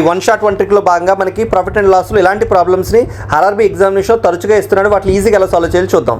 One shot one ట్రిక్లో భాగంగా మనకి profit and లాస్లో ఇలాంటి ప్రాబ్లమ్స్ని ఆర్ఆర్బీ ఎగ్జామినేషన్ తరచుగా ఇస్తున్నాడు. వాటిని ఈజీగా ఎలా సాల్వ్ చేయాలి చూద్దాం.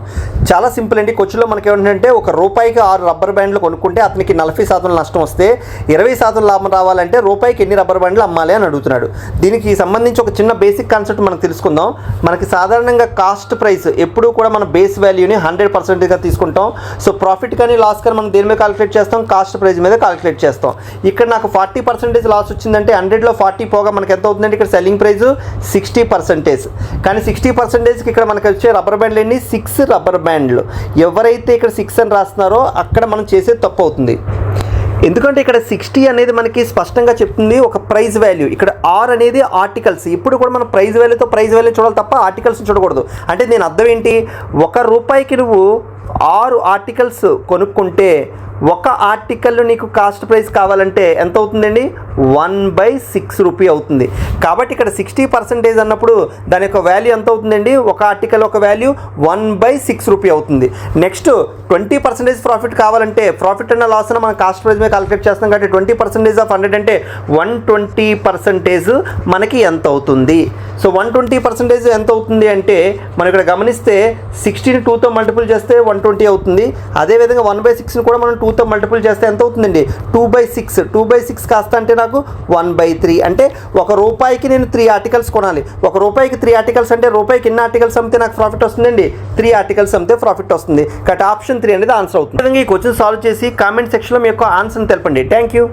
చాలా సింపుల్ అండి. క్వశ్చన్లో మనకి ఏమంటే ₹1కి 6 రబ్బర్ బ్యాండ్లు కొనుక్కుంటే అతనికి 40% నష్టం వస్తే 20% లాభం రావాలంటే రూపాయికి ఎన్ని రబ్బర్ బ్యాండ్లు అమ్మాలి అని అడుగుతున్నాడు. దీనికి సంబంధించి ఒక చిన్న బేసిక్ కాన్సెప్ట్ మనం తెలుసుకుందాం. మనకి సాధారణంగా కాస్ట్ ప్రైస్ ఎప్పుడూ కూడా మన బేస్ వాల్యూని 100%గా తీసుకుంటాం. సో ప్రాఫిట్ కానీ లాస్ కానీ మనం దేని మీద కాలిక్యులేట్ చేస్తాం? కాస్ట్ ప్రైస్ మీద కాలిక్యులేట్ చేస్తాం. ఇక్కడ నాకు 40% లాస్ వచ్చిందంటే 100లో 40 పోగా మనకి ఎంత అవుతుందంటే ఇక్కడ సెల్లింగ్ ప్రైస్ 60%. కానీ 60%కి ఇక్కడ మనకి వచ్చే రబ్బర్ బ్యాండ్లు ఎన్ని? 6 రబ్బర్ బ్యాండ్లు. ఎవరైతే ఇక్కడ 6 అని రాస్తున్నారో అక్కడ మనం చేసేది తప్పు అవుతుంది. ఎందుకంటే ఇక్కడ 60 అనేది మనకి స్పష్టంగా చెప్తుంది ఒక ప్రైస్ వాల్యూ. ఇక్కడ ఆర్ అనేది ఆర్టికల్స్. ఇప్పుడు కూడా మనం ప్రైస్ వాల్యూ చూడాలి తప్ప ఆర్టికల్స్ని చూడకూడదు. అంటే దీని అర్థం ఏంటి? ₹1కి నువ్వు 6 ఆర్టికల్స్ కొనుక్కుంటే ఒక ఆర్టికల్ నీకు కాస్ట్ ప్రైస్ కావాలంటే ఎంత అవుతుందండి? 1/6 రూపీ అవుతుంది. కాబట్టి ఇక్కడ 60% అన్నప్పుడు దాని యొక్క వాల్యూ ఎంత అవుతుందండి? ఒక ఆర్టికల్ ఒక వాల్యూ 1/6 రూపీ అవుతుంది. నెక్స్ట్ 20% ప్రాఫిట్ కావాలంటే ప్రాఫిట్ అన్న లాస్ మనం కాస్ట్ ప్రైస్ మీద కాలిక్యులేట్ చేస్తాం. కాబట్టి 20% ఆఫ్ 100 అంటే 120% మనకి ఎంత అవుతుంది? సో 120% ఎంత అవుతుంది అంటే మనం ఇక్కడ గమనిస్తే 60ని 2తో మల్టిపుల్ చేస్తే 120 అవుతుంది. అదేవిధంగా 1/6ని కూడా మనం 2తో మల్టిపుల్ చేస్తే ఎంత అవుతుందండి? 2/6 కాస్త అంటే నాకు 1/3. అంటే ₹1కి నేను 3 ఆర్టికల్స్ కొనాలి. ₹1కి 3 ఆర్టికల్స్ అంటే రూపాయికి ఎన్ని ఆర్టికల్స్ అమ్మితే నాకు ప్రాఫిట్ వస్తుందండి? 3 ఆర్టికల్స్ అమ్మితే ప్రాఫిట్ వస్తుంది. కాబట్టి ఆప్షన్ 3 అనేది ఆన్సర్ అవుతుంది. ఈ క్వశ్చన్ సాల్వ్ చేసి కామెంట్ సెక్షన్లో మీ యొక్క ఆన్సర్ని తెలపండి. Thank you.